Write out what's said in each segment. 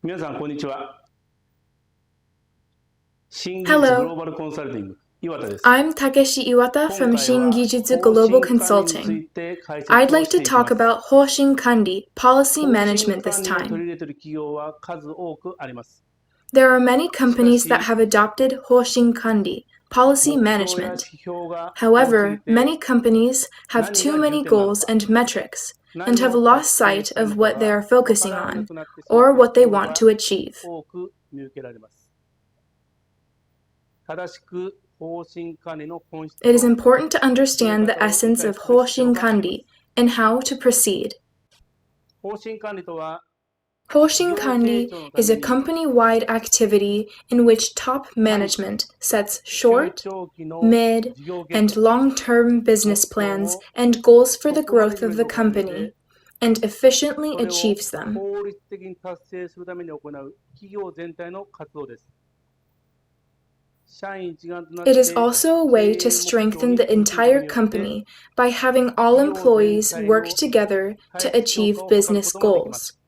皆さん、こんにちは。新技術グ Hello, ローバルコンサルティング、岩田です。 I'm Takeshi Iwata 今 from 回は Shingijutsu 方 Global 針管理につ Consulting. いて解 I'd 説を like し to ていきま talk す。 about Hoshin Kanri, policy 方針 management 管 this 理を取り time. 入れている企業は数多くあります。 There are many しか companies that し、 have adopted Hoshin Kanri, policy 目標や management. 指標が多すぎ However, て many companies have 何 too が重 many 点なの goals か、 and metrics and 何 have を達 lost 成 sight したい of のか what they が are 分 focusing からな on くなってしまっ or ている what they 企業 want が to achieve. 多く見受けられます。正しく方針管理の本質 It is と important to 進め understand the 方を理 essence 解 of する必要 Hoshin がありま Kanri す。 and how to proceed. 方針管理とは、 Hoshin 企業成 Kanri 長のた is め a に company-wide activity in which top 短期、 management sets 中 short, 長期の mid, 事業計 and 画、 long-term 目 business 標 plans を and goals for the 突破レ growth ベ of ル the に置き換え company て、 and efficiently それを achieves them. 効率的に達成するために行う企業全体の活動です。社員一丸となっ It is て also a 経 way 営 to 目標 strengthen に the 取り組むこと entire によって、 company by having all 企業全 employees 体 work の together to 体質強 achieve 化を図るこ business とができます。 goals.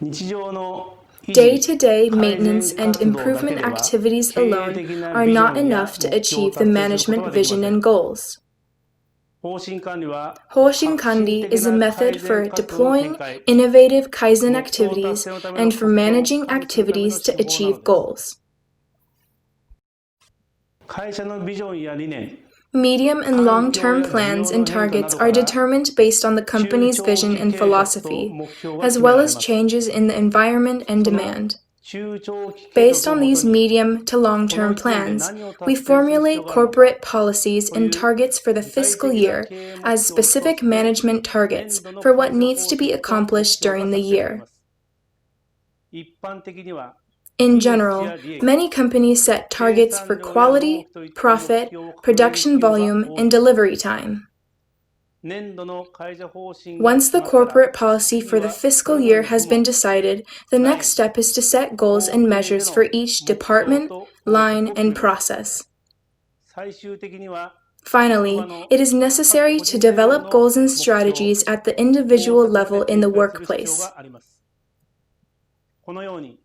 日常の維持、 Day-to-day 改善 maintenance and 活動だけ improvement では activities 経営 alone 的な are ビジ not ョンや enough to 目標を achieve the 達成すること management ができま vision せ and ん。 goals. 方針管理は Hoshin 革新 Kanri 的 is a な method 改 for 善活動の展 deploying 開、 innovative Kaizen 目標達 activities 成のための and for 活動を managing 管理するための activities to 手法なの achieve です。 goals. 会社のビジョンや理念、 Medium and 環境 long-term や需 plans 要 and の変化な targets ど are から determined based on the 中 company's 長 vision 期 and 計画と philosophy, 目標が as 決め well られ as ます。 changes in the environment and その demand. 中長期計 Based 画を on も these とに medium to この long-term 1年で plans, 何を we 達成する必要 formulate があるのか corporate policies と and いう targets for the 具体 fiscal 的な year 経営目 as 標と specific して management 年 targets 度の for what 会社 needs to 方 be 針と目 accomplished 標が during the 作成され year. ます。一般的には In 利益 general, や利益、 many companies set 生 targets 産 for 量や納 quality, 期といった目 profit, 標を掲げる production 企業が volume, 多い and です。 delivery time. 年度の会社方針が Once 決 the まったら、 corporate policy 次 for the はそ fiscal れぞれ year の has 部 been 門、 decided, the ライ next ン、 step is to set goals 工 and 程で measures の for each 目標 department, と方 line, 策を決 and めます。 process. 最終的には職 Finally, 場の it is 各 necessary 個 to 人レベル develop の goals and 目標、 strategies at the 方 individual 策まで level in the 展開する必要 workplace. があります。このように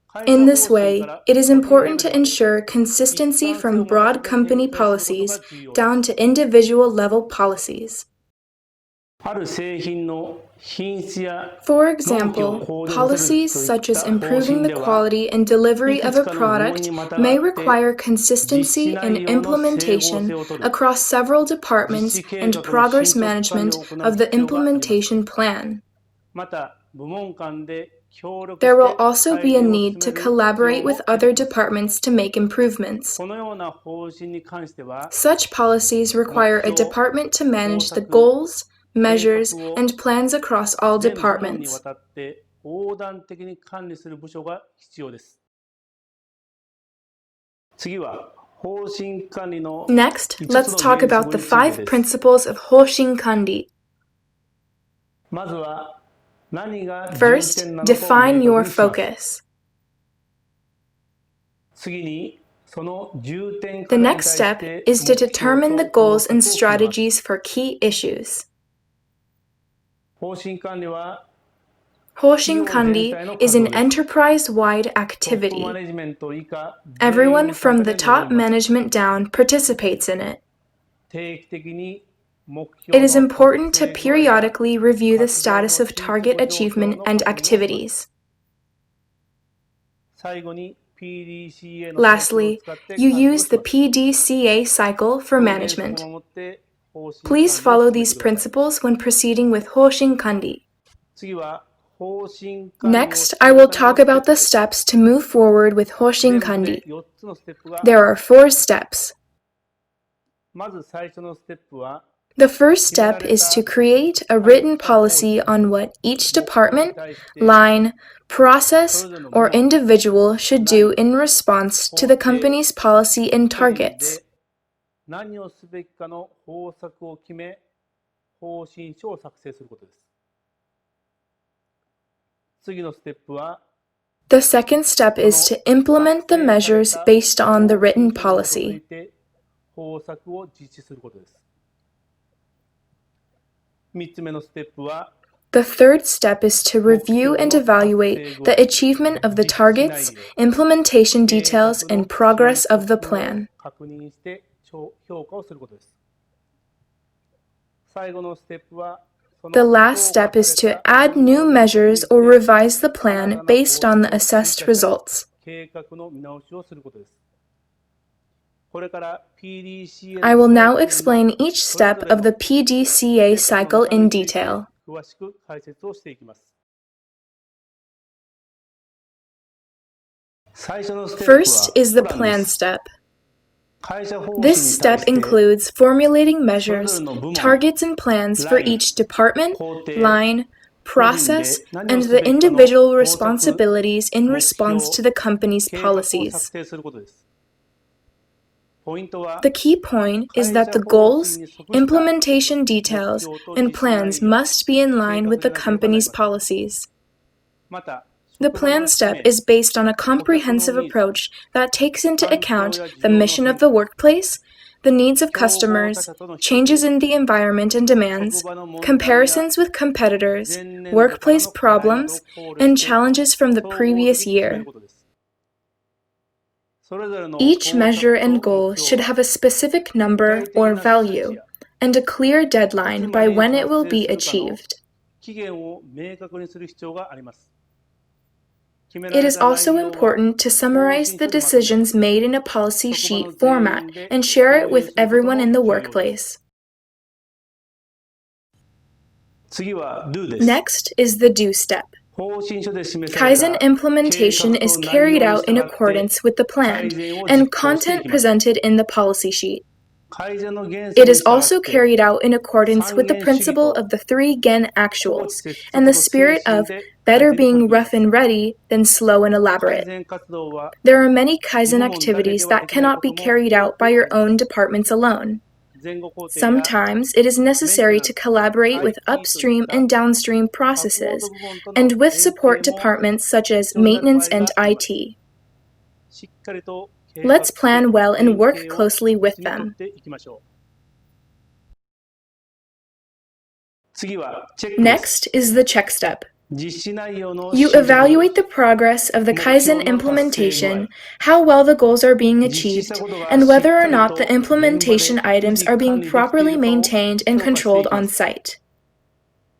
会 In 社 this 方針か way, ら it is 個人レ important ベ to ルまで ensure 一 consistency 貫性 from を持たせ broad て展 company 開すること policies が重要で down す。 to individual level policies. ある製品の品質や For 納期を example, 向上させる policies といっ such as た方 improving 針 the では、 quality and い delivery く of つ a かの部門 product にまたが may って require 実施 consistency 内 and 容の整合 implementation 性を取る across several 実 departments 施計 and 画の progress 進捗管理 management を行う of the 必要があります。 implementation plan. また部門間で協力 There し will て also 改 be a 善を need 進 to める必要 collaborate も with 出て other きます。 departments to make improvements. このような方針に関しては Such policies 目 require a 標、 department to 方 manage the 策、 goals, 計 measures, 画を and plans across all 全部門にわ departments. たって横断的に管理する部署が必要です。次は方針管理の Next, 5 let's つの talk 原 about 則 the について 5です。 principles of Hoshin Kanri. まずは何が重 First, 点なのかを define 明 your 確にします。 focus. 次にその重点 The 課題に next 対し step て is to 目標 determine the と方 goals and 策を決めます。 strategies for key issues. 方針管理は Hoshin 企業全 Kanri 体の is 活 an 動です。 enterprise-wide トップマ activity. ネジメント以下全員 Everyone の from 参加 the で臨 top みます。 management down participates in it. 定期的に目 It 標 is の important 達 to 成具合や periodically review the 活動 status の of 進 target 捗状況 achievement の and 確認をします。 activities. 最後に PDCA のサイクルを Lastly, 使って you 管理を use し the ます。 PDCA cycle for この原則 management. を守って方針 Please 管理を follow 進め these てください。 principles when proceeding with Hoshin Kanri. 次は方針管理を Next, 進 I める will ための talk ステッ about プ the です。 steps to move forward with Hoshin 全部で Kanri. 4つのステップがあ There り are ます。 4 steps. まず最初のステップは The first 決めら step れ is to た create a 書い written た方 policy 針、 on what each 目標に department, 対して line, そ process, れぞれの部 or 門、 individual should ライ do ン、 in response 工 to the 程、 company's policy and 個人 targets. で何をすべきかの方策を決め方針書を作成することです。次のステップは The second step その is to 作 implement the 成され measures た based on the 方 written 針書に基づ policy. いて方策を実施することです。3つ目のステップは The third step is to review and evaluate the achievement of the targets, implementation details, and progress of the plan. 確認して評価をすることです。最後のステップは The last step is to add new measures or revise the plan based on the assessed results. 計画の見直しをすることです。これから PDCA I will now explain each step of the PDCA cycle in detail. 詳しく解説をしていきます。最初のステップは First is the プラン plan です。 step. 会社方針に This 対 step して includes formulating それぞ measures, れの部門 targets, and plans for ライン each department, 工程 line, 個人で process, 何を and す the べきかの individual 方策 responsibilities in 目 response 標 to the company's 計画を policies. 策定することです。ポイントは The key point is 会 that 社 the 方 goals, 針に即した implementation 目 details, 標と and 実施内 plans 容 must be in 計 line 画 with で the なければなり company's ません。 policies. また The 職場の plan 使 step 命 is based on a 顧客の comprehensive ニーズ approach that takes into 環境 account や事 the 情の mission 変 of the 化 workplace, the needs of 競合他 customers, 社との比 changes 較 in the environment and 職 demands, 場の問題や comparisons with competitors, 前年度から workplace の課題などを problems, 考慮 and して challenges from the 総合 previous 的に決める year. ことです。それぞれの Each 方 measure 策 and と goal 目 should 標は have a specific 具 number 体的 or な数値 value や and a clear いつ deadline ま by でに when it 達 will 成 be するかの achieved. 期限を明確にする必要があります。決めら It れ is た内 also 容は important to 方 summarize 針 the 書でまとめ decisions made in a policy 職場の sheet format 全員で and share it 共有 with すること everyone も in the 重要です。 workplace. 次は Do です。 Next is the do step. 方針書で示され Kaizen た計 implementation 画 is と内 carried 容に out in 従って accordance with the plan 改善を and 実行してい content きます。 presented in the policy sheet. 改善の原 It 則に is 従 also って carried out in accordance 三 with the 原主義 principle と of the three gen 高 actuals 知接 and 続 the の精 spirit 神 of で改 better 善に取り being 組みま rough す。 and ready than slow and 改 elaborate. 善活動は There are many 部 Kaizen 門だけで activities は that できない cannot こ be とも carried 多 out く by あ your りま own す。 departments alone. 前後工程や Sometimes it is メン necessary テナ to ンス、collaborate with IT といっ upstream た and downstream サポート processes 部門と and の with 連 support 携も departments such as 必要になる場 maintenance 合 and があります。 IT. しっかりと計 Let's 画して plan well and 連 work 携を closely 確 with 実にとっ them. ていきましょう。次はチェックです。 Next is the check step. 実施内容の You 進捗、 evaluate the progress of the 目 Kaizen 標の達成具合、 implementation, how well the goals are being 実施した achieved, ことが and しっ whether か or り not と the 現場 implementation で維 items 持 are 管 being 理できてい properly るかを maintained and 評価してい controlled きま on す。 site.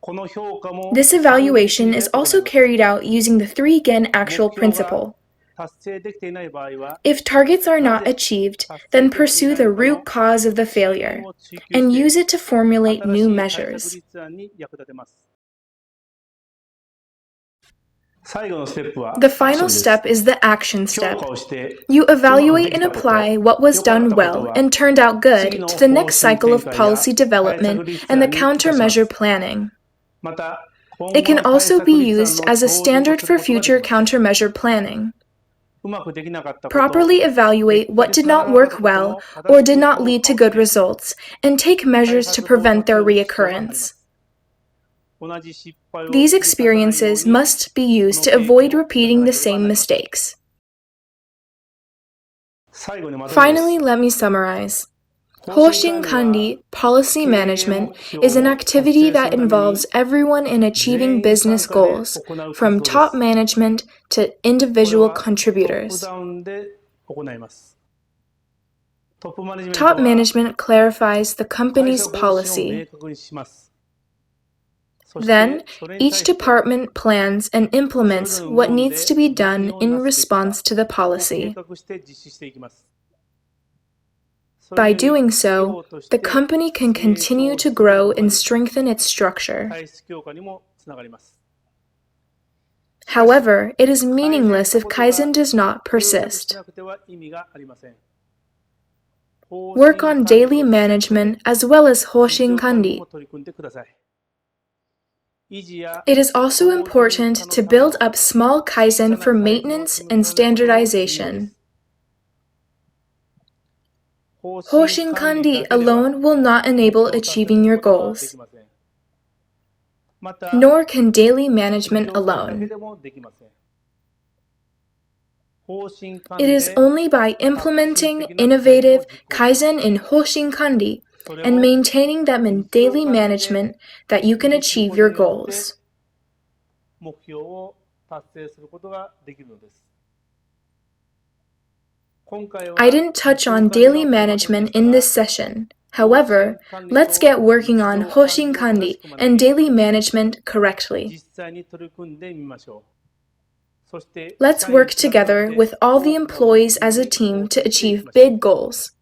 この評価も This 3原主 evaluation 義 is で行い also ます。 carried out using the three gen 目 actual 標が principle. 達成できていない場合は、 If targets are な not ぜ achieved, 達成 then できてい pursue ない the のか root の cause of the 真意 failure を追求し and て use it to formulate 新 new しい対策 measures. 立案に役立てます。最後のステップは The アクション final です。 step is the action 評 step. 価をして You うまく evaluate でき and たこと、 apply what was 良かっ done たこと well は and turned out 次 good の to the 方 next 針 cycle 展 of 開や policy 対 development 策立 and the 案に生かしま countermeasure す。 planning. また、今 It 後 can の対 also 策 be 立案 used の as a 標準と standard する for ことがで future きます。 countermeasure planning. うまくできなかったこと、 Properly 結 evaluate 果 what に did つなが not らなかった work こと well も正 or し did く not 評 lead 価 to を good して、 results and take 再 measures to 発防 prevent 止 their をする必要がありま reoccurrence. す。同じ失敗を These 繰り返さないよう experiences に、 must be こ used の to 経験 avoid を積ま repeating な the ければ same なりません。 mistakes. 最後にまとめです。 Finally, let me summarize. 方針 Hoshin 管理は Kanri policy 経営 management 目標 is an を達 activity 成す that るために involves everyone in 全 achieving 員 business 参加で goals, 行う活 from 動で top す。 management to これ individual はトップ contributors. ダウンで行います。トップマネジメン Top トは management clarifies the 会 company's 社方針を policy. 明確にします。そして Then, それに each 対して department plans and それぞ implements れの部 what 門 needs to で be 何 done を in なすべきか response to the を計 policy. 画して実施していきます。それ By に doing 企業 so, とし the て company can 成 continue 長 to し続ける grow ことが and でき、 strengthen its structure. 体質強化にもつながります。しかし、 However, it is 改善 meaningless した if ことが Kaizen does not 継続し persist. なくては意味がありません。方 Work 針 on 管理 daily とセットで management as well as 実 Hoshin 用管理 Kanri. も取り組んでください。維持や It is also 向上変 important 化の to ため build の up small 小さ Kaizen な for 改善を maintenance 積み and 重ねることも重要で standardization. す。方針 Hoshin 管理 Kanri だけでは alone will not 目 enable 標を達成 achieving す your ることはで goals, きません。また、 nor can daily 目 management 標管理だけ alone. でもできません。方針管 It 理 is で only by 革新 implementing 的な改善を innovative 実行し、 Kaizen in Hoshin Kanri それ and を maintaining them in 日常 daily 管理で management that you 維 can 持する achieve こと your によって goals. 目標を達成することができるのです。I didn't touch on daily management in this session. However, let's get working on Hoshin Kanri and daily management correctly. 実際に取り組んでみましょう。そして Let's work together with all the employees as a team to achieve big goals.